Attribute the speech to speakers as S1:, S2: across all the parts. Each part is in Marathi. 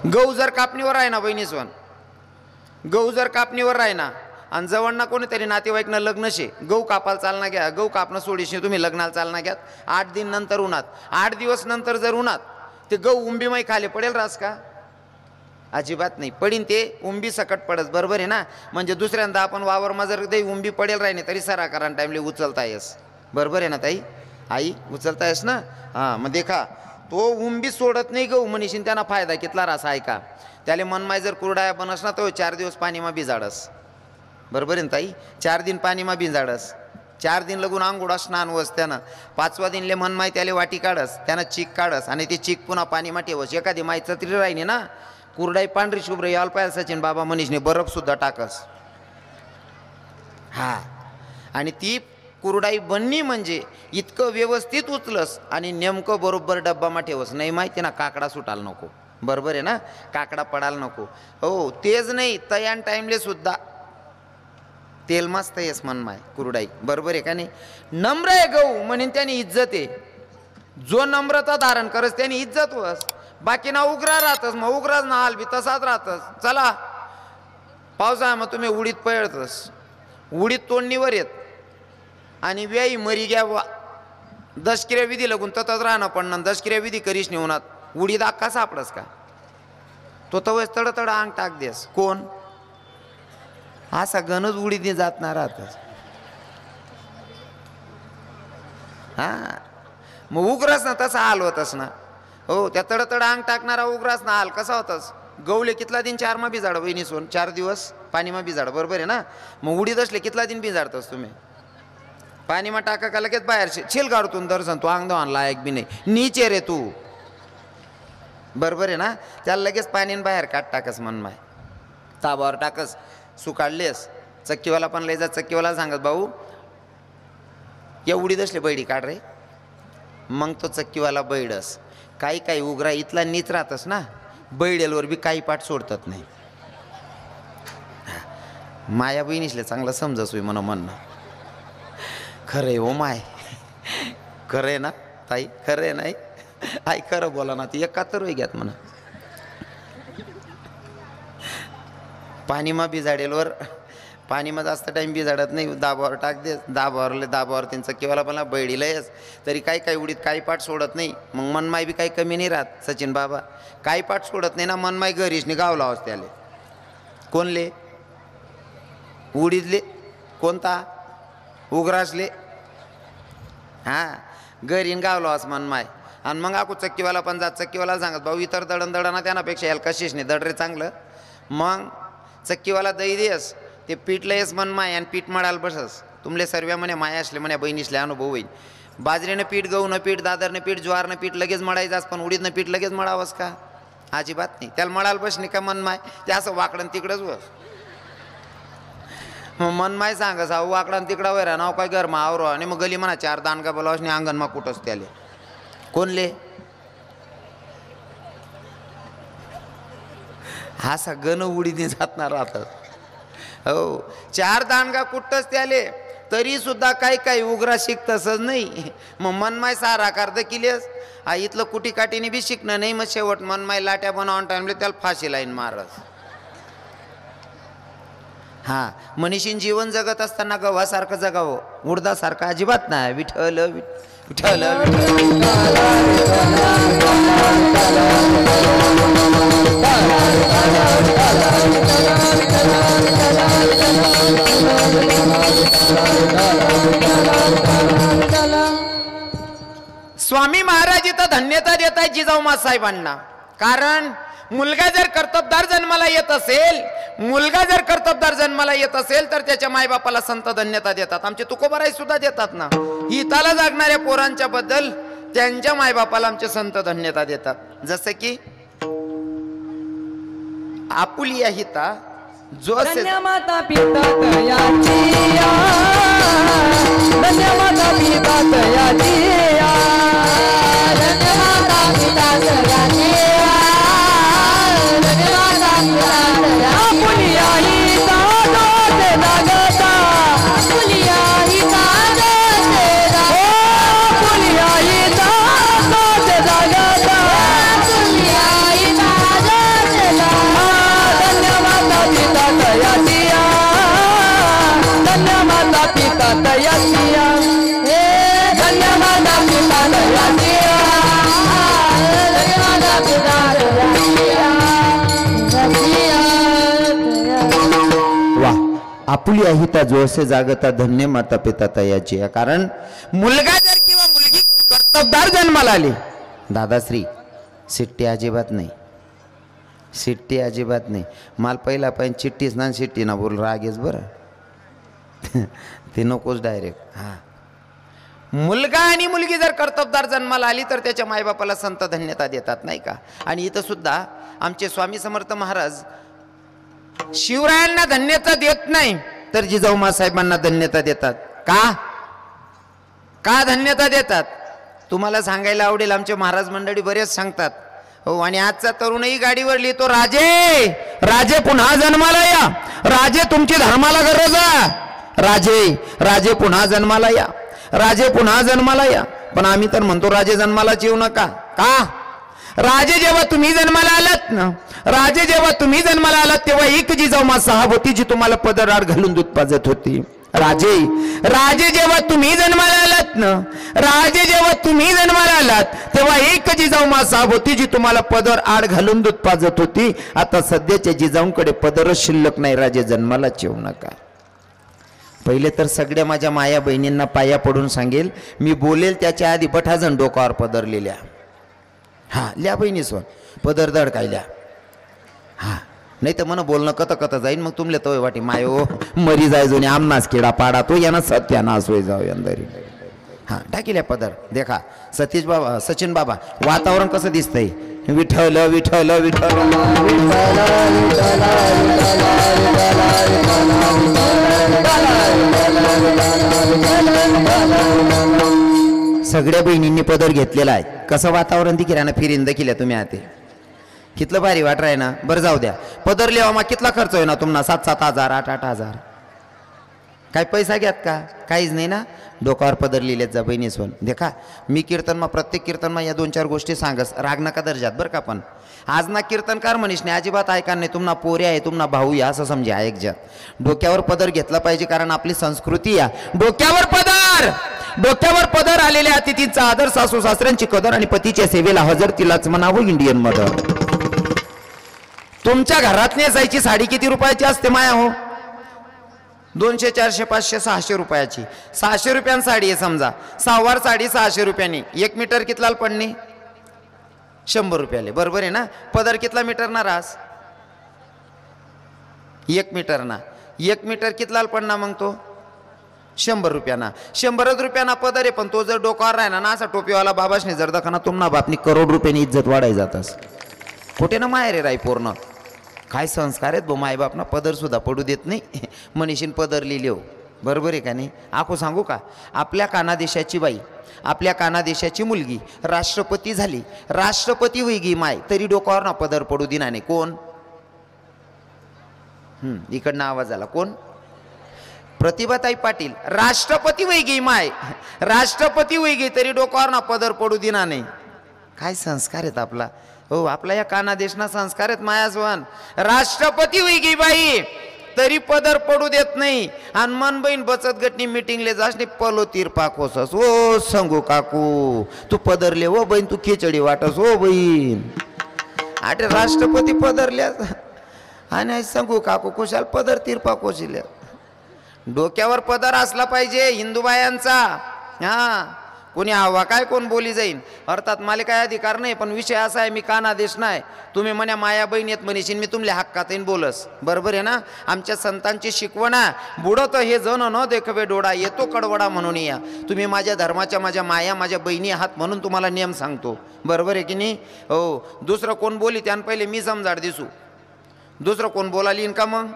S1: गहू जर कापणीवर आहे ना बहिणीसवन, गहू जर कापणीवर आहे ना आणि जवळना कोणीतरी नातेवाईकनं लग्न शे, गहू कापायला चालना घ्या, गहू कापणं सोडीशे तुम्ही लग्नाला चालना घ्यात, 8 दिन नंतर उन्हात, 8 दिवस नंतर जर उन्हात ते गहू उंबीमाई खाली पडेल रास का? अजिबात नाही पडीन, ते उंबी सकट पडस, बरोबर आहे ना. म्हणजे दुसऱ्यांदा आपण वावरमा जर ते उंबी पडेल राहिने तरी सरा कारण टाईमले उचलता येस, बरोबर आहे ना ताई? आई उचलता येस ना. हां, मग देखा तो उंबी सोडत नाही गहू म्हणशीन, त्यांना फायदा कितला रास आहे का? त्याला मनमाय जर कुरडाया बनस ना तो 4 दिवस पाणीमा भिजाडस, बरोबर आहे ना ताई? 4 दिन पाणीमा भिजाडस, 4 दिन लगून आंघोळा स्नान वस त्यानं, 5वा दिनले मनमाय त्याला वाटी काढस, त्यानं चीक काढस आणि ते चीक पुन्हा पाणीमा ठेवस. एखादी माई चतरी राहिनी ना कुरडाई पांढरी शुभ्र याल पाहिजे सचिन बाबा मनीषने बर्फसुद्धा टाकस. हा, आणि ती कुरडाई बनणी म्हणजे इतकं व्यवस्थित उचलस आणि नेमकं बरोबर डब्बामा ठेवस. नाही माहिती ना काकडा सुटायला नको, बरोबर आहे ना, काकडा पडायला नको. हो तेच नाही, तयान टाईमले सुद्धा तेल मस्त येस मनमाय कुरडाई, बरोबर आहे का नाही? नम्र आहे गहू म्हणून त्याने इज्जत आहे, जो नम्रता धारण करस त्याने इज्जत वस. बाकी ना उग्रा राहतस, मग उग्राच ना हाल बी तसाच राहतस. चला पावसाळ्या मग तुम्ही उडीत पळतस, उडीत तोडणीवर येत आणि व्याई मरी घ्या वा 10 किऱ्या विधी लागून ततच राहणं पण 10 किऱ्या विधी करीश नेऊनात उडीद अक्का सापडस का? तो तवस तडतड अंग टाक देस. कोण असा गणच उडीदने जात ना राहतस. हां, मग उग्रस ना तसा हाल होतस ना. हो, त्या तडतड अंग टाकणारा उग्रास ना हाल कसा होतास? गवले कितला दिन 4 मा भिजाड बहिणी सोन, 4 दिवस पाणीमा भिजाड, बरोबर आहे ना. मग उडीद असले कितला दिन भिजाडतस तुम्ही? पाणीमा टाका का लगेच बाहेर छिल काढतून दर्शन तू अंग दवान लायक बी नाही, नीचे रे तू, बरोबर आहे ना. त्याला लगेच पाणीन बाहेर काढ टाकस मनमाय, ताबावर टाकस, सुकाडलेस. चक्कीवाला पण लय जा, चक्कीवाला सांगत भाऊ या उडीद असले बैडी काढ रे. मग तो चक्कीवाला बैडस. काही काही उग्रा इथला नीच राहतस ना, बैडेलवर बी काही पाठ सोडतात नाही. माया बहिणीसले चांगलं समजस होई म्हणणं. खरंय हो माय, खरंय ना ताई, खरंय नाही आई, खरं बोला ना. ती एकातर होई घ्यात म्हणा. पाणीमा भिजाडेलवर पाणीमा जास्त टाईम भिजाडत नाही, दाबावर टाक दे, दाबावर त्यांचं केव्हाला पण बैडीला येस तरी काही काही उडीत काही पाठ सोडत नाही. मग मनमाय बी काही कमी नाही राहत सचिन बाबा, काही पाठ सोडत नाही ना. मनमाय घरीशने गावला होस त्याले कोणले उडीदले, कोणता उग्रासले. हां, घरीन गावला होस मनमाय. आणि मग आकू चक्कीवाला पण जात, चक्कीवाला सांगत भाऊ इतर दळणदळणा त्यानापेक्षा याला कशीच नाही दड रे चांगलं. मग चक्कीवाला दही देस, ते पीठ लयस मनमाय आणि पीठ मळायला बसस. तुमले सर्व म्हणे माया असले म्हणे बहिणीसले अनुभव होईल. बाजरीनं पीठ, गहूनं पीठ, दादरनं पीठ, ज्वारनं पीठ लगेच मळायचं, पण उडीदनं पीठ लगेच मळावंस का? अजिबात नाही. त्याला मळायला बसणे का मनमाय, ते असं वाकडं तिकडंच बस. मग मनमाय सांगस अहो वाकडं तिकडं वैरा नाव काय घर मा आवरो, आणि मग गली म्हणा 4 दानगा बोलावस नाही अंगण मा कुठंच त्याले कोणले. हा सगळं उडीने जातना राहतात. हो, 4 दानगा कुठंच त्याले तरी सुद्धा काही काही उग्रा शिकतसच नाही. मग मनमाय सारा कर्द किलेस इथलं कुटी काठीने बी शिकणं नाही. मग शेवट मनमाय लाट्या बनवून टाइमले त्याला फाशी लाईन मारस. हां, मनीषीन जीवन जगत असताना गव्हासारखं जगावं, उडदासारखं अजिबात नाही. विठ्ठल विठ्ठल स्वामी महाराज इथं धन्यता देत आहे जिजाऊ साहेबांना. कारण मुलगा जर कर्तबदार जन्माला येत असेल, मुलगा जर कर्तबदार जन्माला येत असेल तर त्याच्या मायबापाला संत धन्यता देतात. आमचे तुकोबाराई सुद्धा देतात ना. हिताला जागणाऱ्या पोरांच्या बद्दल त्यांच्या मायबापाला आमचे संत धन्यता देतात. जसं की आपुलिया हिता जो
S2: धन्य माता पिता तयाची या, धन्य माता पिता तयाची या, धन्य माता पिता तयाची या, धन्य माता पिता तयाची. आपुलिया हिता दोते जागता, आपुलिया हिता दोते जागता, आपुलिया हिता दोते जागता, आपुलिया हिता दोते दयाची हे धन्य माता पिता दयाची धन्य माता पिता दयाची
S1: वा आपुली अहिता जो असे जागता धन्य माता पिता तयाची आहे. कारण मुलगा जर किंवा मुलगी कर्तबदार जन्माला आली दादाश्री शिट्टी अजिबात नाही, शिट्टी अजिबात नाही. माल पहिला पण चिठ्ठीच ना शिट्टी ना बोल रागेच बरं ते नकोच डायरेक्ट. हां मुलगा आणि मुलगी जर कर्तबदार जन्माला आली तर त्याच्या मायबापाला संत धन्यता देतात नाही का. आणि इथं सुद्धा आमचे स्वामी समर्थ महाराज शिवरायांना धन्यता देत नाही तर जिजाऊ मासाहेबांना धन्यता देतात. का धन्यता देतात तुम्हाला सांगायला आवडेल. आमचे महाराज मंडळी बरेच सांगतात हो. आणि आजचा तरुणही गाडीवर लिहितो राजे राजे पुन्हा जन्माला या, राजे तुमची धर्माला गरज आहे, राजे पुन्हा जन्माला या, राजे पुन्हा जन्माला या. पण आम्ही तर म्हणतो राजे जन्मालाच येऊ नका. का राजे जेव्हा तुम्ही जन्माला आलात ना, राजे जेव्हा तुम्ही जन्माला आलात तेव्हा एक जिजाऊ मा साहेब होती जी तुम्हाला पदराड घालून दूध पाजत होती. राजे जेव्हा तुम्ही जन्माला आलात ना, राजे जेव्हा तुम्ही जन्माला आलात तेव्हा एक जिजाऊ मा साहेब होती जी तुम्हाला पदर आड घालून दूध पाजत होती. आता सध्याच्या जिजाऊंकडे पदरच शिल्लक नाही. राजे जन्मालाच येऊ नका. पहिले तर सगळ्या माझ्या माया बहिणींना पाया पडून सांगेल, मी बोलेल त्याच्या आधी बठाजण डोकावर पदरलेल्या. हा ल्या बहिणी सोन पदर दड काय ल्या. हा नाही तर म्हणा बोलणं कत जाईन मग तुमले तवय वाटी मायो मरी जाय जो आमनाच किडा पाडा तो यांना सत्यानाश होई जाऊ अंदरी. हा टाकील्या पदर देखा सतीश बाबा सचिन बाबा वातावरण कसं दिसतंय. विठ्ठल विठ्ठल विठ्ठल सगळ्या बहिणींनी पदर घेतलेला आहे. कसं वातावरण दिखिरा ना फिरीन दखिल्या तुम्ही आते कितलं भारी वाट राही ना. बरं जाऊ द्या पदर लिहा मग कितला खर्च होय ना तुम्हाला 7-7 हजार 8-8 हजार. काय पैसा घ्यात का काहीच नाही ना. डोकावर पदर लिहिलेत जा बहिणी सोन. देखा मी कीर्तनमा प्रत्येक कीर्तनमा या 2-4 गोष्टी सांगस राग नका दर्जात बरं का. पण आज ना कीर्तनकार म्हणीस नाही अजिबात ऐका नाही. तुम्हाला पोरे आहे तुम्हाला भाऊ या असं समजा ऐक ज्यात. डोक्यावर पदर घेतला पाहिजे कारण आपली संस्कृती या. डोक्यावर पदर आलेल्या अतिथींचा आदर, सासू सासऱ्यांची कदर आणि पतीच्या सेवेला हजर तिलाच म्हणावं इंडियन मदर. तुमच्या घरात नेसायची साडी किती रुपयाची असते माया हो. 200 400 500 600 रुपयाची. 600 रुपयांची साडी आहे समजा. 6 साडी 600 रुपयांनी. 1 मीटर कितला पडणे 100 रुपयाले. बरोबर आहे ना. पदर कितला मीटर ना रास 1 मीटर ना. 1 मीटर कितला पडणार मग तो 100 रुपयाना. 100 रुपयाना पदर आहे. पण तो जर डोकावर राहिला ना असा टोपीवाला बाबाशने जर दखाना तुम्हाला बापनी करोड रुपयांनी इज्जत वाढाय जातस. कुठे ना माय रे राई पूर्ण. काय संस्कार आहेत बो मायबापना. पदर सुद्धा पडू देत नाही मनीषीन पदर लिहिले हो. बरोबर आहे का नाही. आखो सांगू का आपल्या कानादेशाची बाई आपल्या कानादेशाची मुलगी राष्ट्रपती झाली. राष्ट्रपती होई गी माय तरी डोकावर ना पदर पडू दिना नाही. कोण इकडनं आवाज आला कोण. प्रतिभाताई पाटील राष्ट्रपती होई गी माय राष्ट्रपती होई गी तरी डोकावर ना पदर पडू दिना नाही. काय संस्कार आहेत आपला हो. आपला या कानादेशना संस्कार आहेत मायासवन. राष्ट्रपती होई गी बाई तरी पदर पडू देत नाही. आणि मन बहीण बचत गटनी मिटिंगले जास नाही पलो तिरपा खोसस. ओ सांगू काकू तू पदरले हो बहीण तू खिचडी वाटस हो बहीण. आटे राष्ट्रपती पदरल्या आणि सांगू काकू कुशाल पदर तिरपा कोशिल्या. डोक्यावर पदर असला पाहिजे हिंदूबायांचा. हा कोणी हवा काय कोण बोली जाईन. अर्थात मला काय अधिकार नाही. पण विषय असा आहे मी कानादेश नाही. तुम्ही म्हण्या माया बहीण येत म्हणशीन मी तुमल्या हक्कात येईन बोलस. बरोबर आहे ना. आमच्या संतांची शिकवणा बुडत हे जण न देखवे डोळा येतो कडवडा म्हणून या. तुम्ही माझ्या धर्माच्या माझ्या माया माझ्या बहिणी आहात म्हणून तुम्हाला नियम सांगतो. बरोबर आहे की नाही हो. दुसरं कोण बोली त्यानं पहिले मी समजाड दिसू. दुसरं कोण बोलाली का मग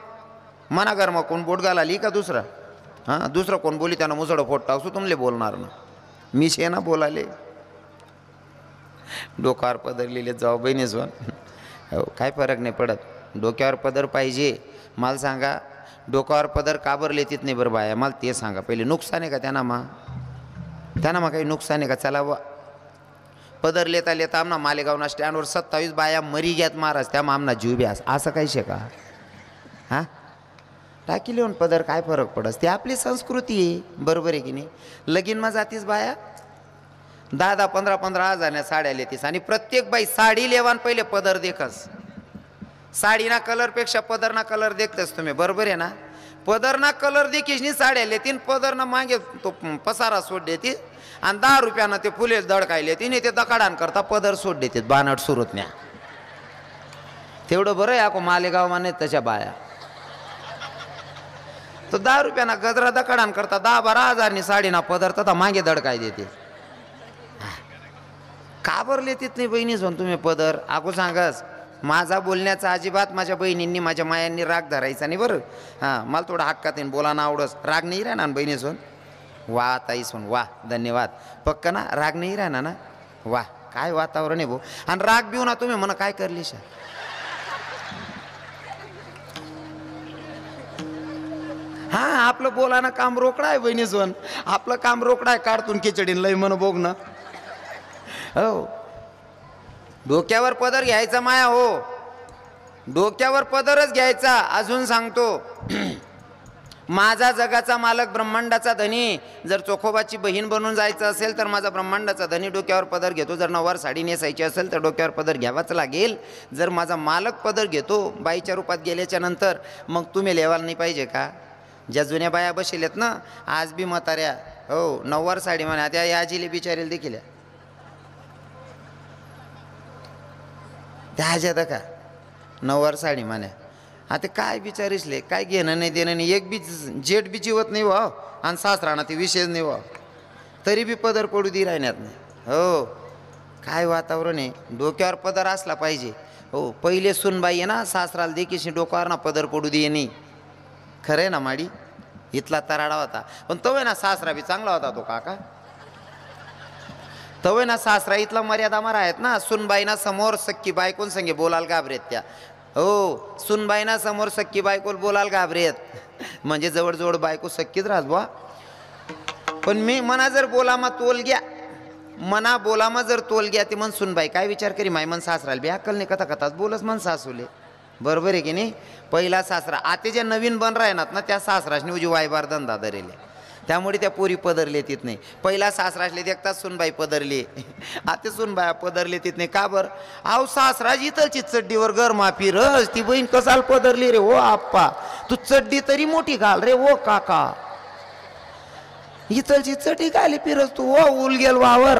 S1: मना घर मग कोण बोट घालाली का दुसरं. हां दुसरं कोण बोली त्यानं मुसळं फोट टाकसू तुमले बोलणार ना. मी शे ना बोलाले. डोक्यावर पदर लिहिले जाऊ बहिणीच हो. काय फरक नाही पडत. डोक्यावर पदर पाहिजे. मला सांगा डोक्यावर पदर का बरं लेतीत नाही बरं बाया मला ते सांगा पहिले. नुकसान आहे का त्यांना मग काही नुकसान आहे का. चला वा पदर लेता लेता आमना मालेगावना स्टँडवर 27 बाया मरी घ्यात महाराज त्या आमना जीव बी असं काही शे का. हां टाकी लिहून पदर काय फरक पडस, ती आपली संस्कृती आहे, बरोबर आहे की नाही. लगीनमा जातीस बाया 10-10, 15-15 हजारच्या साड्या लेतीस आणि प्रत्येक बाई साडी लेवान पहिले पदर देखस. साडीना कलरपेक्षा पदरना कलर देखतेस तुम्ही, बरोबर आहे ना. पदरना कलर देखीस नाही साड्या लेतीन, पदरना मागे तो पसारा सोड देते आणि 10 रुपयानं ते फुले दडकायले तिने ते दकाडान करता पदर सोड देतात बानट सुरत न्या. तेवढं बरं आहे ako मालेगाव माने तशा बाया. तो 10 रुपयाना गजरा दकाडान करता 10-12 हजारनी साडीना पदर तथा मागे दडकाय देते. का बरं लेतीत नाही बहिणी जाऊन तुम्ही पदर. ako सांगस माझा बोलण्याचा अजिबात माझ्या बहिणींनी माझ्या मायांनी राग धरायचा नाही बरं. हां मला थोडं हक्कात येईन बोलाना आवडस. राग नाही राहणार बहिणी सोन. वा ताई सोन वा धन्यवाद. पक्का ना राग नाही राहणार ना. वा काय वातावरण आहे भाऊ. आणि राग बिऊ ना तुम्ही म्हणा काय करलीश. हां आपलं बोलाना काम रोकडा आहे बहिणी सोन. आपलं काम रोकडा आहे. काढतून खिचडीन लय म्हण बघ ना. हो डोक्यावर पदर घ्यायचा माया हो. डोक्यावर पदरच घ्यायचा. अजून सांगतो माझा जगाचा मालक ब्रह्मांडाचा धनी जर चोखोबाची बहीण बनून जायचं असेल तर माझा ब्रह्मांडाचा धनी डोक्यावर पदर घेतो. जर नववार साडी नेसायची असेल तर डोक्यावर पदर घ्यावाच लागेल. जर माझा मालक पदर घेतो बाईच्या रूपात गेल्याच्या नंतर मग तुम्ही लेवाल नाही पाहिजे का. ज्या जुन्या बाया बसेलेत ना आज बी म्हाताऱ्या हो नववार साडी म्हणा त्या याजीले बिचारेल देखील त्या ह्याच्यात का नववार साडी म्हणे. आता काय बिचारीसले काय घेणं नाही देणं नाही. एक बी जेट बी जिवत नाही वा आणि सासराना ते विशेष नाही वा तरी बी पदर पडू दे राहण्यात नाही. हो काय वातावरण आहे. डोक्यावर पदर असला पाहिजे. हो पहिले सुनबाई आहे ना सासराला देखील डोक्यावर ना पदर पडू दे नाही. खरं आहे ना माडी. इथला तराडा होता पण तो आहे ना सासरा बी चांगला होता तो काका. तवय ना सासरा इथला मर्यादा मारा आहेत ना. सुनबाईना समोर सख्खी बायकोन संगे बोलाल घाबरेत त्या. हो सुनबाईना समोर सख्खी बायकोल बोलाल घाबरेत म्हणजे जवळजवळ बायको सख्खीच राहत बा. पण मी मना जर बोलामा तोल घ्या मना बोलामा जर तोल घ्या ते मन सुनबाई काय विचार करी माय मन सासराला बी अक्कल नाही कथा कथाच बोलस मन सासूले. बरोबर आहे की नाही. पहिला सासरा आता ज्या नवीन बन राहणार ना त्या सासराशने उजी वायबार धंदा धरेले त्यामुळे त्या पोरी पदरले तित नाही. पहिला सासराशले देखताच सुनबाई पदरली आता सुनबाया पदरले तित नाही. का बरं अहो सासराज इथलची चड्डीवर गरमा फिरस ती बहीण कसाल पदरली रे. ओ आप्पा तू चड्डी तरी मोठी घाल रे. ओ काका इथलची चड्डी घाली फिरस तू. ओ उल गेल वावर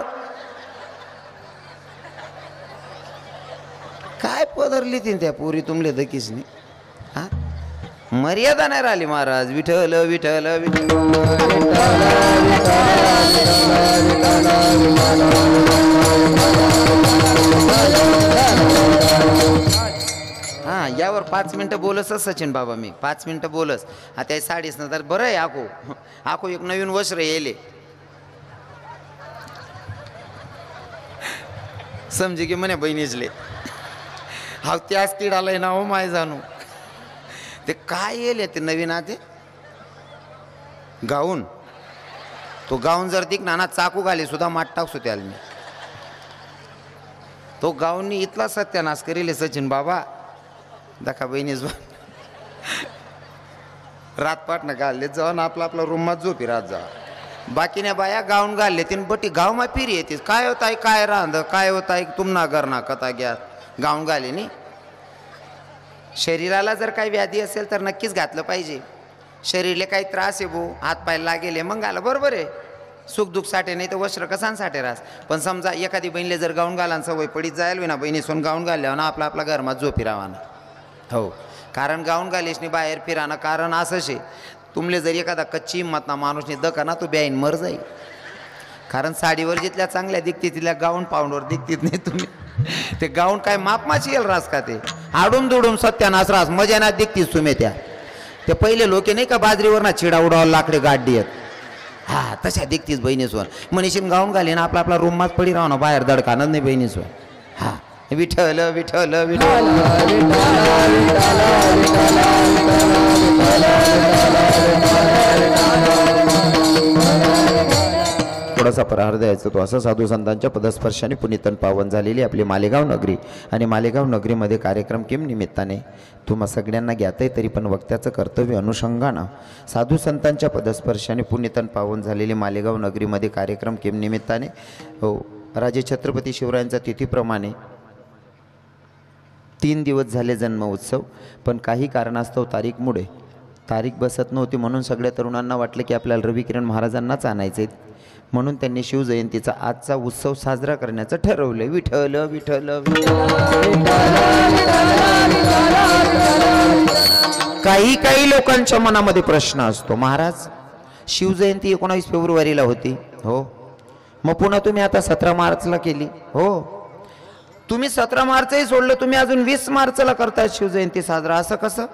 S1: काय पदरली तीन त्या पोरी तुमले दकीस नाही. हा मर्यादा नाही राहिली महाराज. विठ्ठल विठ्ठल विठ्ठल हां यावर 5 मिनटं बोलसच सचिन बाबा मी 5 मिनटं बोलस. आता साडीच ना तर बरं आहे. आको एक नवीन वस्त्र येले समजे की म्हणे बहिणीचले हा त्याच तिडालाय ना हो माय जाणू. ते काय येईल ते नवीन आते गाऊन तो गाऊन जर तिक नाना चाकू घाली सुद्धा माट टाकसो त्याला मी. तो गाऊननी इथला सत्यानाश करेल सचिन बाबा. दाखा बहिणीच रातपाटनं घालले जाऊन आपला रूमात झोपी रात जा. बाकीने बाया गाऊन घालले तीन बटी गाव मा फिरी येते. काय होत आहे काय रांध काय होत आहे तुमना घरना कथा घ्या गाऊन घाले नी. शरीराला जर काही व्याधी असेल तर नक्कीच घातलं पाहिजे. शरीरले काही त्रास आहे भो हात पाय लागेले मग घाला बरोबर आहे. सुखदुःख साठे नाही तर वस्त्र कसान साठे रास. पण समजा एखादी बहिणीले जर गाऊन घालान सवय पडीत जायला ना बहिणी सोन गाऊन घालल्यावर ना आपला घरमात झोपी राहाना. हो कारण गाऊन घालीसनी बाहेर फिराना कारण असं शे तुमले जर एखादा कच्ची हिंमत ना माणूसने दका ना तो ब्याईन मर जाईल. कारण साडीवर जिथल्या चांगल्या दिखते तिथल्या गाऊन पाऊंडवर दिखतीत नाही तुम्ही. ते गाऊन काय मापमाची येईल रास का ते आडून दुडून सत्यानाश रास मजा ना दिखतीच तुम्ही त्या. ते पहिले लोके नाही का बाजरीवर ना चिडा उडावं लाकडे गाडी आहेत हा तशा दिखतीच बहिणीसवर. मनीषीन गाऊन घाली ना आपला रूमात पडी राहू ना बाहेर दडकानच नाही बहिणीसवर. हा विठ्ठल विठ्ठल विठ्ठल थोडस कसा प्रहार द्यायचा तो असं साधू संतांच्या पदस्पर्शाने पुनीतन पावन झालेली आपली मालेगाव नगरी आणि मालेगाव नगरीमध्ये कार्यक्रम किम निमित्ताने तुम्हा सगळ्यांना ज्ञात आहे तरी पण वक्त्याचं कर्तव्य अनुषंगानं साधू संतांच्या पदस्पर्शाने पुनीतन पावन झालेली मालेगाव नगरीमध्ये कार्यक्रम किम निमित्ताने हो राजे छत्रपती शिवरायांच्या तिथीप्रमाणे 3 दिवस झाले जन्म उत्सव पण काही कारणास्तव तारीख बसत नव्हती म्हणून सगळ्या तरुणांना वाटलं की आपल्याला रवी किरण महाराजांनाच आणायचे म्हणून त्यांनी शिवजयंतीचा आजचा उत्सव साजरा करण्याचं ठरवलं. विठ्ठल विठ्ठल काही लोकांच्या मनामध्ये प्रश्न असतो महाराज शिवजयंती 19 फेब्रुवारीला होती हो मग पुन्हा तुम्ही आता 17 मार्चला केली हो तुम्ही 17 मार्चही सोडलं तुम्ही अजून 20 मार्चला करताय शिवजयंती साजरा असं कसं.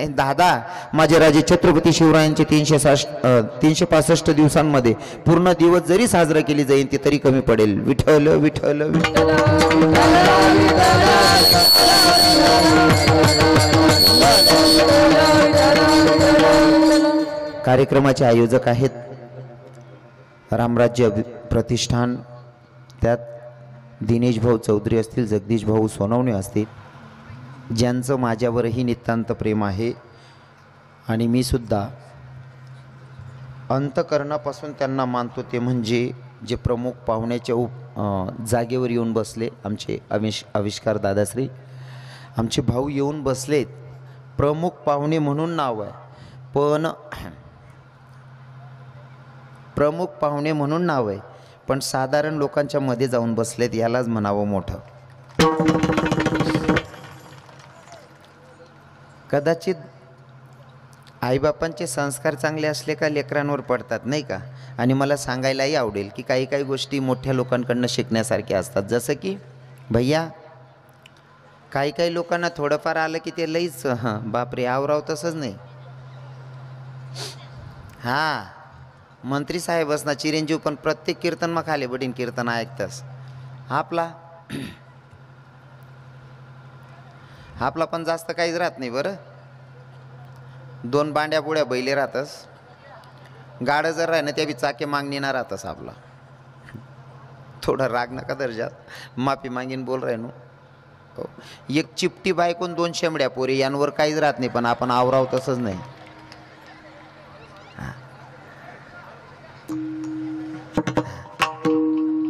S1: दादा माझे राजे छत्रपती शिवरायांचे 365 दिवसांमध्ये पूर्ण दिवस जरी साजरा केली जयंती तरी कमी पडेल. विठ्ठल विठ्ठल विठ्ठल कार्यक्रमाचे आयोजक आहेत रामराज्य प्रतिष्ठान त्यात दिनेश भाऊ चौधरी असतील जगदीश भाऊ सोनवणे असतील ज्यांचं माझ्यावरही नितांत प्रेम आहे आणि मी सुद्धा अंतकरणापासून त्यांना मानतो ते म्हणजे जे प्रमुख पाहुण्याच्या जागेवर येऊन बसले आमचे आविष्कार दादाश्री आमचे भाऊ येऊन बसलेत प्रमुख पाहुणे म्हणून नाव आहे पण प्रमुख पाहुणे म्हणून नाव आहे पण साधारण लोकांच्या मध्ये जाऊन बसलेत यालाच म्हणावं मोठं. कदाचित आईबापांचे संस्कार चांगले असले का लेकरांवर पडतात नाही का आणि मला सांगायलाही आवडेल की काही गोष्टी मोठ्या लोकांकडनं शिकण्यासारख्या असतात जसं की भैया काही लोकांना थोडंफार आलं की ते लईच बापरे आवराव तसंच नाही. हां मंत्री साहेबच ना चिरंजीव पण प्रत्येक कीर्तन मग खाली बडीन कीर्तन ऐकतास आपला पण जास्त काहीच राहत नाही बरं 2 बांड्या पुड्या बैले राहतस गाडं जर राही ना त्या बी चाके मागणीना राहतस आपला थोडा राग नका दर्जात माफी मागीन बोल राही नो हो. एक चिपटी बायकून 2 शेंबड्या पोरी यांवर काहीच राहत नाही पण आपण आवराव तसंच नाही.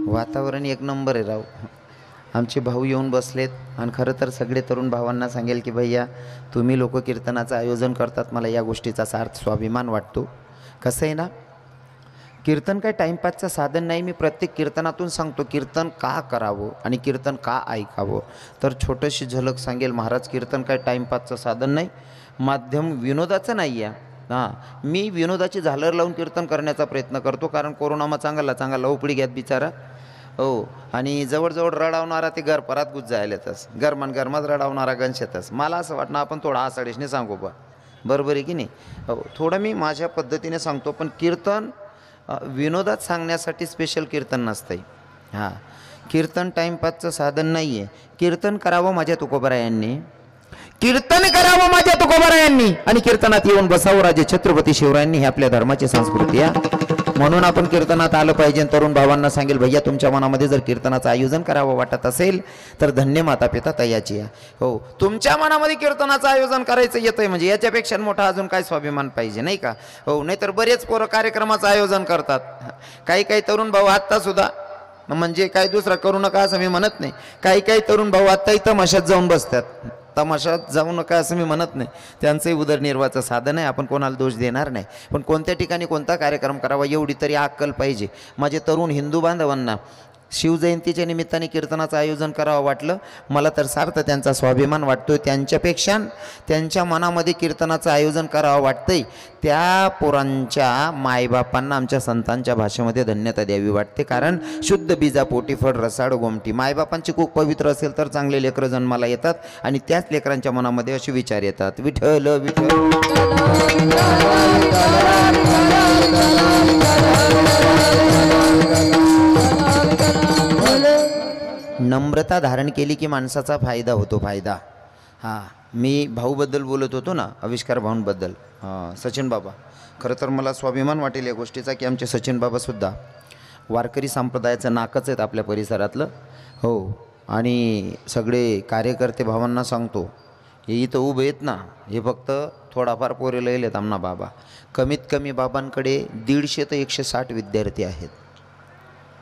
S1: वातावरण एक नंबर आहे राव. आमचे भाऊ येऊन बसलेत आणि खरं तर सगळे तरुण भावांना सांगेल की भैया तुम्ही लोक कीर्तनाचं आयोजन करतात मला या गोष्टीचा सार्थ स्वाभिमान वाटतो. कसं आहे ना कीर्तन काय टाईमपासचं साधन नाही. मी प्रत्येक कीर्तनातून सांगतो कीर्तन का करावं आणि कीर्तन का ऐकावं. तर छोटीशी झलक सांगेल महाराज कीर्तन काय टाईमपासचं साधन नाही माध्यम विनोदाचं नाही आहे. हां मी विनोदाची झालर लावून कीर्तन करण्याचा प्रयत्न करतो कारण कोरोनामा चांगला उपडी घ्यात बिचारा हो आणि जवळजवळ रडावणारा ते गरपरात गुज जायलातच गरमात रडावणारा गणशेतच. मला असं वाटणं आपण थोडा आसाडीशने सांगू बा बरोबर आहे की नाही हो थोडं मी माझ्या पद्धतीने सांगतो पण कीर्तन विनोदात सांगण्यासाठी स्पेशल कीर्तन नसतंय. हां कीर्तन टाईमपासचं साधन नाही आहे. कीर्तन करावं माझ्या तुकोबारायांनी कीर्तन करावं माझ्या तुकोबारायांनी आणि कीर्तनात येऊन बसावं राजे छत्रपती शिवरायांनी ही आपल्या धर्माची संस्कृती आहे. म्हणून आपण कीर्तनात आलं पाहिजे. तरुण भावांना सांगेल भैया तुमच्या मनामध्ये जर कीर्तनाचं आयोजन करावं वाटत असेल तर धन्य माता पिता तयाची आहे हो. तुमच्या मनामध्ये कीर्तनाचं आयोजन करायचं येतंय म्हणजे याच्यापेक्षा मोठा अजून काय स्वाभिमान पाहिजे नाही का हो. नाहीतर बरेच पोरं कार्यक्रमाचं आयोजन करतात. काही तरुण भाऊ आत्ता सुद्धा म्हणजे काय दुसरा करू नका असं मी म्हणत नाही. काही तरुण भाऊ आत्ताही तमाशात जाऊन बसतात. तमाशात जाऊ नका असं मी म्हणत नाही त्यांचंही उदरनिर्वाहाचं साधन आहे आपण कोणाला दोष देणार नाही. पण कोणत्या ठिकाणी कोणता कार्यक्रम करावा एवढी तरी अक्कल पाहिजे. माझे तरुण हिंदू बांधवांना शिवजयंतीच्या निमित्ताने कीर्तनाचं आयोजन करावं वाटलं मला तर सार्थ त्यांचा स्वाभिमान वाटतो. त्यांच्यापेक्षा त्यांच्या मनामध्ये कीर्तनाचं आयोजन करावं वाटतंय त्या पोरांच्या मायबापांना आमच्या संतांच्या भाषेमध्ये धन्यता द्यावी वाटते. कारण शुद्ध बीजा पोटी फळ रसाळ गोमटी मायबापांची खूप पवित्र असेल तर चांगले लेकरं जन्माला येतात आणि त्याच लेकरांच्या मनामध्ये असे विचार येतात विठ्ठल विठ्ठल नम्रता धारण केली की माणसाचा फायदा होतो फायदा. हां मी भाऊबद्दल बोलत होतो ना आविष्कार भाऊंबद्दल सचिन बाबा खरं तर मला स्वाभिमान वाटेल या गोष्टीचा की आमचे सचिन बाबासुद्धा वारकरी संप्रदायाचं नाकच आहेत आपल्या परिसरातलं. हो, आणि सगळे कार्यकर्ते भावांना सांगतो, हे इथं उभे आहेत ना, हे फक्त थोडाफार पोरे लयलेत आमना बाबा. कमीत कमी बाबांकडे 150 ते 160 विद्यार्थी आहेत.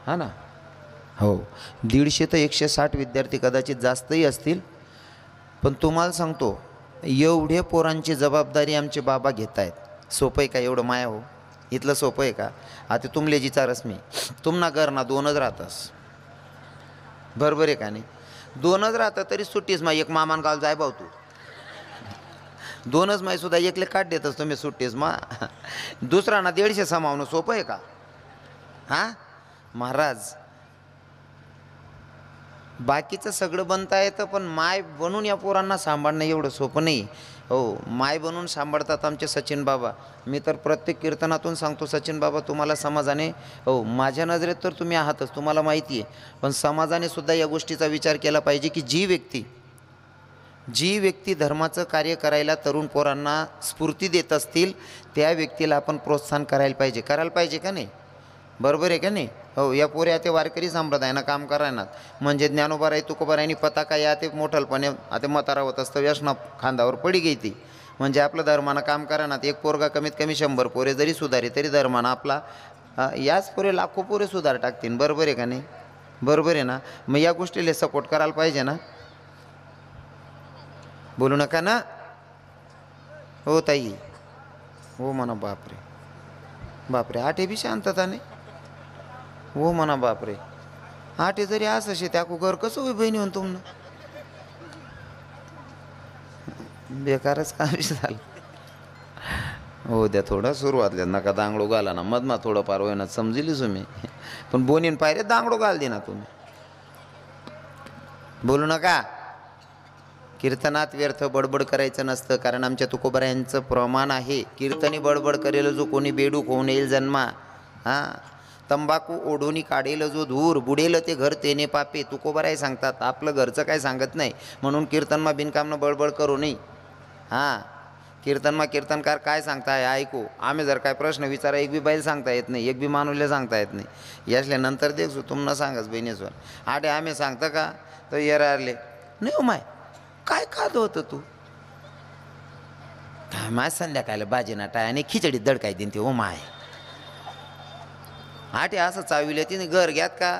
S1: हा ना, हो, 150 ते 160 विद्यार्थी, कदाचित जास्तही असतील. पण तुम्हाला सांगतो, एवढे पोरांची जबाबदारी आमचे बाबा घेत आहेत. सोपं आहे का एवढं माया? हो, इथलं सोपं आहे का? आता तुमले जिचा रश्मी तुमना घरना 2च राहतस, बरोबर आहे का नाही? 2च राहतं तरी सुट्टीस मा एक मामान गाव जाय भाऊ, तू 2च माय सुद्धा एकले काढ देतस तुम्ही सुट्टीस मा. दुसरा ना 150 समावणं सोपं आहे का? हां महाराज, बाकीचं सगळं बनता येतं, पण माय बनून या पोरांना सांभाळणं एवढं सोपं नाही. हो, माय बनून सांभाळतात आमचे सचिन बाबा. मी तर प्रत्येक कीर्तनातून सांगतो, सचिन बाबा तुम्हाला समाजाने, हो माझ्या नजरेत तर तुम्ही आहातच, तुम्हाला माहिती आहे, पण समाजाने सुद्धा या गोष्टीचा विचार केला पाहिजे की जी व्यक्ती धर्माचं कार्य करायला तरुण पोरांना स्फूर्ती देत असतील, त्या व्यक्तीला आपण प्रोत्साहन करायला पाहिजे का नाही? बरोबर आहे का नाही? हो, या पोऱ्या ते वारकरी संप्रदायानं काम करायनात, म्हणजे ज्ञानोबाराय तुकोबारायनी पताका या ते मोठलपणे आता म्हातारा होत असतं, व्यसना खांदावर पडी गई ती, म्हणजे आपलं धर्मानं काम करायनात. एक पोरगा कमीत कमी 100 पोरे जरी सुधारे तरी धर्मानं आपला याच पोरे लाखो पोरे सुधार टाकतील. बरोबर आहे का नाही? बरोबर आहे ना? मग या गोष्टीला सपोर्ट करायला पाहिजे ना. बोलू नका ना हो ताई, हो म्हणा. बापरे बापरे, आठे बी शांतता नाही. हो म्हणा, बापरे आठे जरी असं त्याकू घर कसं होई बहिणी म्हणून तुमनं, बेकारच काम झालं. हो द्या थोडं सुरुवातल्या नका दांगडो घाला ना, मधमा थोडं पार होईना समजिली तुम्ही, पण बोनीन पायरे दांगडो घाल दे ना तुम्ही. बोलू नका. कीर्तनात व्यर्थ बडबड करायचं नसतं, कारण आमच्या तुकोबारायांचं प्रमाण आहे, कीर्तनी बडबड करेल जो कोणी बेडूक होऊन येईल जन्मा. हां, तंबाखू ओढोनी काढेल जो धूर, बुडेल ते घर तेने पापे. तुकोबाराय सांगतात, आपलं घरचं काय सांगत नाही, म्हणून कीर्तनमा बिनकामनं बडबड करू नये. हां, कीर्तनमा कीर्तनकार काय सांगताय ऐकू. आम्ही जर काय प्रश्न विचारा, एक बी बैल सांगता येत नाही, एक बी मानुले सांगता येत नाही. यासल्यानंतर देखू तुमनं सांगच बहिणीस्वर. आठे आम्ही सांगतं का तर येरारले नाही हो माय, काय खात होतं तू? काय माय संध्याकाळला भाजी नाटाय आणि खिचडी दडकाय देईन ते. हो माय, आठे असं चाविले तिने घर घ्यात का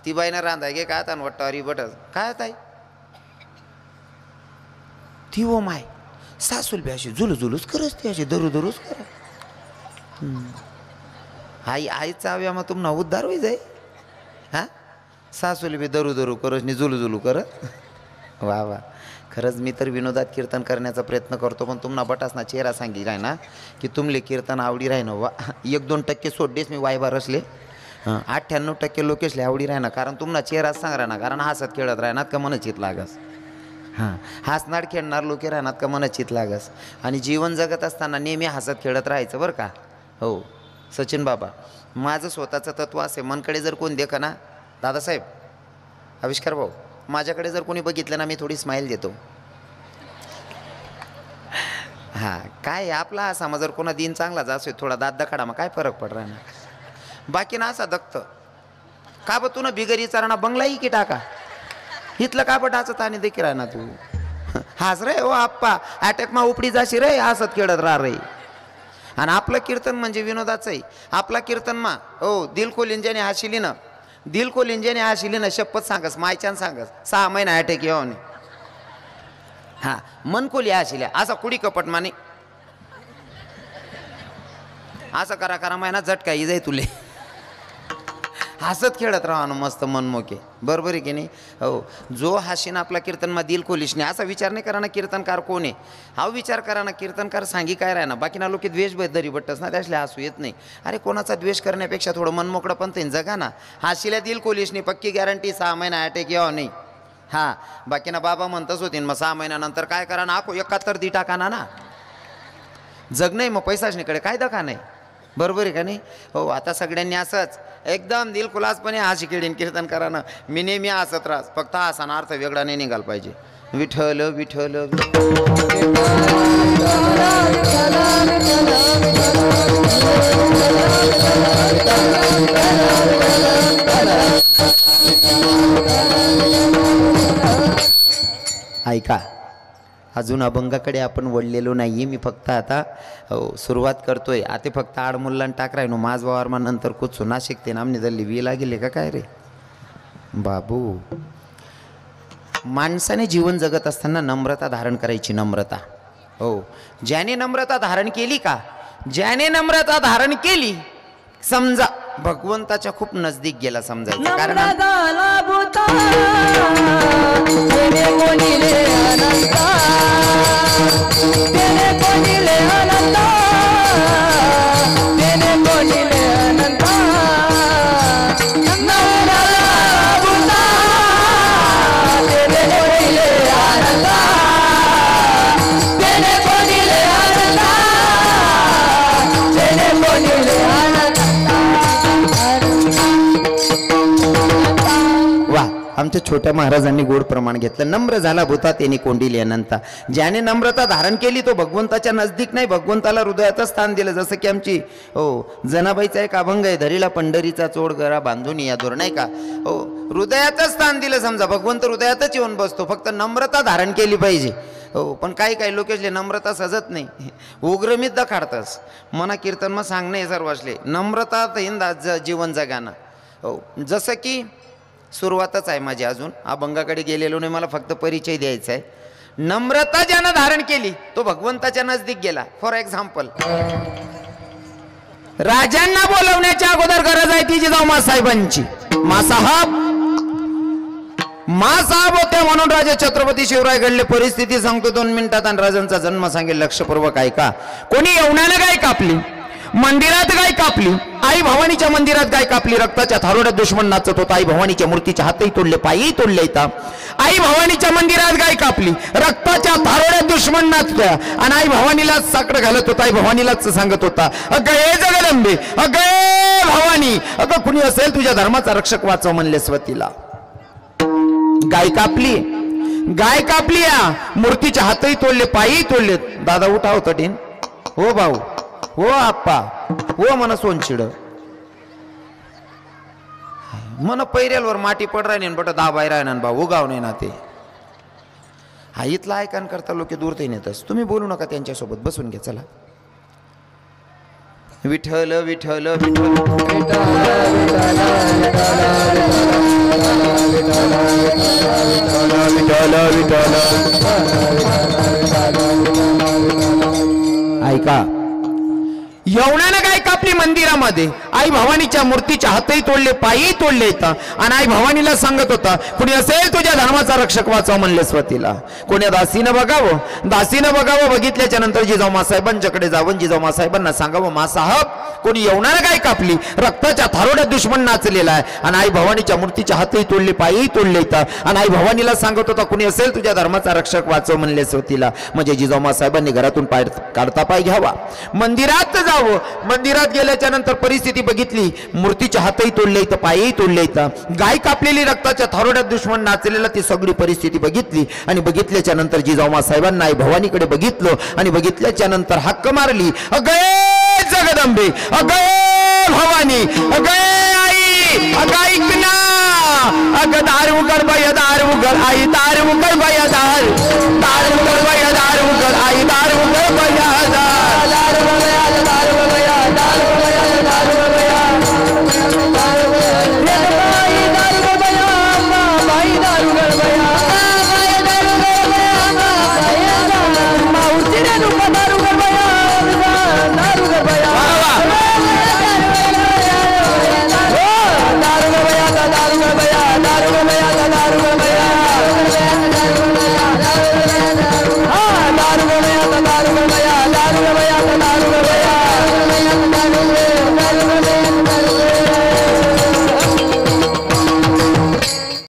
S1: ती बाईनं रांधाय घे का आणि वट्टावरी बटस काय ताई ती. हो माय, सासूल बी अशी जुलूस करस, ती अशी दरूच करा. आई चाव्या मग तुम्हाला उद्धार होई जाय. हां, सासूल बी दरू करस नि जुलू करत. वा वा, खरंच मी तर विनोदात कीर्तन करण्याचा प्रयत्न करतो, पण तुम्हाला बटासना चेहरा सांगी राय ना की तुमले कीर्तन आवडी राही ना. वा, 1-2% सोडडेच मी वायबार असले, 98% लोकेशले आवडी राही ना, कारण तुम्हाला चेहराच सांग ना, कारण हसत खेळत राहणार का मन चित लागस. हां, हसणार खेळणार लोके राहणार का मन चित लागस. आणि जीवन जगत असताना नेहमी हसत खेळत राहायचं बरं का. हो सचिन बाबा, माझं स्वतःचं तत्व असे, मनकडे जर कोण देखा ना, दादासाहेब आविष्कार भाऊ, माझ्याकडे जर कोणी बघितलं ना, मी थोडी स्माईल देतो. हां, काय आपला हा समाज जर कोणा दिन चांगला जासोय, थोडा दात दखाडा मग काय फरक पड राहणार. बाकी ना असा दखत का ब तू ना बिगरी चारणा बंगलाही की टाका इथलं का बटाचं ताने देखील राह ना तू. हास रे हो आप्पा, अटॅक मा उपडी जाशी रे, हसत खेळत राह रे. आणि आपलं कीर्तन म्हणजे विनोदाचं आहे. आपला कीर्तन मा हो दिल खोलीन ज्याने हाशिली ना, दिल खोलीन ज्याने हाशिली ना, शपथ सांगस मायच्यान सांगस 6 महिना अटॅक येऊन. हां, मन खोली हाशिल्या असा कुडी कपट माने असं करा महिना झटका ही जाई तुले. हसत खेळत राहा ना मस्त मनमोके. बरोबर आहे की नाही? हो, जो हाशीन आपला कीर्तन मा दिल खोलीशने असा विचार नाही करा ना कीर्तनकार कोण आहे. हा विचार करा ना कीर्तनकार सांगी काय राहा ना. बाकी ना लोक द्वेष दरी बट्टस ना, त्यासले हसू येत नाही. अरे कोणाचा द्वेष करण्यापेक्षा थोडं मनमोकळं पण ते जगा ना. हाशीला दिल खोलीशने पक्की गॅरंटी 6 महिना अटॅक यावं नाही. हां, बाकी ना बाबा म्हणतच होतीन मग 6 महिन्यानंतर काय करा ना, आखो 71 दी टाका ना. जग नाही मग पैसाशनीकडे काय दखा नाही. बरोबर आहे का नाही? हो, आता सगळ्यांनी असंच एकदम दिलखुलासपणे हाशी खेळीन कीर्तन करा ना. मी नेहमी हसत राहस, फक्त हसाना अर्थ वेगळा नाही निघाला पाहिजे. विठ्ठल विठ्ठल विठ्ठल ऐका, अजून अभंगाकडे आपण वळलेलो नाही. मी फक्त आता सुरुवात करतोय. आता फक्त आडमुल्लान टाक राहिनो माझ वावरमा नंतर कुचू ना शिकते ना आमने दल्ली वी लागेल का काय रे बाबू. माणसाने जीवन जगत असताना नम्रता धारण करायची. नम्रता, हो, ज्याने नम्रता धारण केली का, ज्याने नम्रता धारण केली, समजा भगवंताच्या खूप नजदीक गेला समजायचं. कारण आमच्या छोट्या महाराजांनी गोड प्रमाण घेतलं. नम्र झाला भूता त्याने कोंडिले अनंता. ज्याने नम्रता धारण केली तो भगवंताच्या नजदीक नाही, भगवंताला हृदयाचं स्थान दिलं. जसं की आमची जनाबाईचा एक अभंग आहे, धरीला पंढरीचा चोड गरा बांधून या दूर, नाही का. हृदयातच स्थान दिलं. समजा भगवंत हृदयातच येऊन बसतो, फक्त नम्रता धारण केली पाहिजे. पण काही लोकेशले नम्रता सजत नाही, उग्रमित दखाडतस. मना कीर्तन मग सांगणे सर्वासले नम्रता हिंदा जीवन जगाना. जसं की सुरुवातच आहे माझी, अजून अभंगाकडे गेलेलो नाही, मला फक्त परिचय द्यायचा आहे. नम्रता ज्यानं धारण केली तो भगवंताच्या नजदीक गेला. फॉर एक्झाम्पल, राजांना बोलवण्याच्या अगोदर गरज आहे ती जिजाऊ मासाहेबांची. मासाहेब होते म्हणून राजे छत्रपती शिवराय घडले. परिस्थिती सांगतो 2 मिनिटात आणि राजांचा जन्म सांगेल. लक्षपूर्वक ऐका. कोणी येवण्यानं गाय कापली, मंदिरात गाय कापली, आई भवानीच्या मंदिरात गाय कापली. रक्ताच्या थारोड्यात दुश्मन नाचत होता. आई भवानीच्या मूर्तीच्या हातही तोडले, पायही तोडले. आई भवानीच्या मंदिरात गाय कापली, रक्ताच्या थारोड्यात दुश्मन नाचतोय आणि आई भवानीलाच साकडं घालत होता. आई भवानीलाच सांगत होता, अगं हे जगदंबे, अगं भवानी, अगं कुणी असेल तुझ्या धर्माचा रक्षक वाचव म्हणले स्वतीला. गाय कापली, गाय कापली, मूर्तीच्या हातही तोडले, पायही तोडले. दादा उठा होतं टीन. हो भाऊ, हो आप्पा, हो मन सोनशिड मन पैरेलवर माटी पड राहिने बट दाबाय राहिना भाऊ उगाव नाही ना. ते हा इथला ऐकान करता लोक दूर ते नेतस. तुम्ही बोलू नका त्यांच्यासोबत, बसून घ्या. चला. विठ्ठल विठ्ठल विठ्ठल ऐका. येवण्यानं गाय कापली मंदिरामध्ये. आई भवानीच्या मूर्तीच्या हातही तोडले, पायही तोडले. आणि आई भवानीला सांगत होता, कुणी असेल तुझ्या धर्माचा रक्षक वाचव म्हणले स्वतीला. कोण्या दासीनं बघावं, दासीनं बघावं. बघितल्याच्या नंतर जिजाऊ मासाहेबांच्याकडे जावं, जिजाऊ मासाहेबांना सांगावं, मासाहेब कोणी येवण्यानं गाय कापली, रक्ताच्या थारोड्यात दुश्मन नाचलेला आहे आणि आई भवानीच्या मूर्तीच्या हातही तोडले, पायही तोडले. आणि आई भवानीला सांगत होता, कुणी असेल तुझ्या धर्माचा रक्षक वाचव म्हणले स्वतीला. म्हणजे जिजाऊ मासाहेबांनी घरातून पाय काढता पाय घ्यावा, मंदिरात जावं. मंदिरात गेल्याच्या नंतर परिस्थिती बघितली, मूर्तीच्या हातही तोडले, पायही तोडले. गाय कापलेली, रक्ताच्या थारोड्यात दुश्मन नाचलेला. ती सगळी परिस्थिती बघितली आणि बघितल्याच्या नंतर जिजाऊ मासाहेबांना आई भवानीकडे बघितलं आणि बघितल्याच्या नंतर हाक मारली, अगं जगदंबे, अगं भवानी, अगं आई, अगं ऐक ना, अगं दार उघड बाया, दार उघड आई, दार उघड बाया, दार उघड बाया.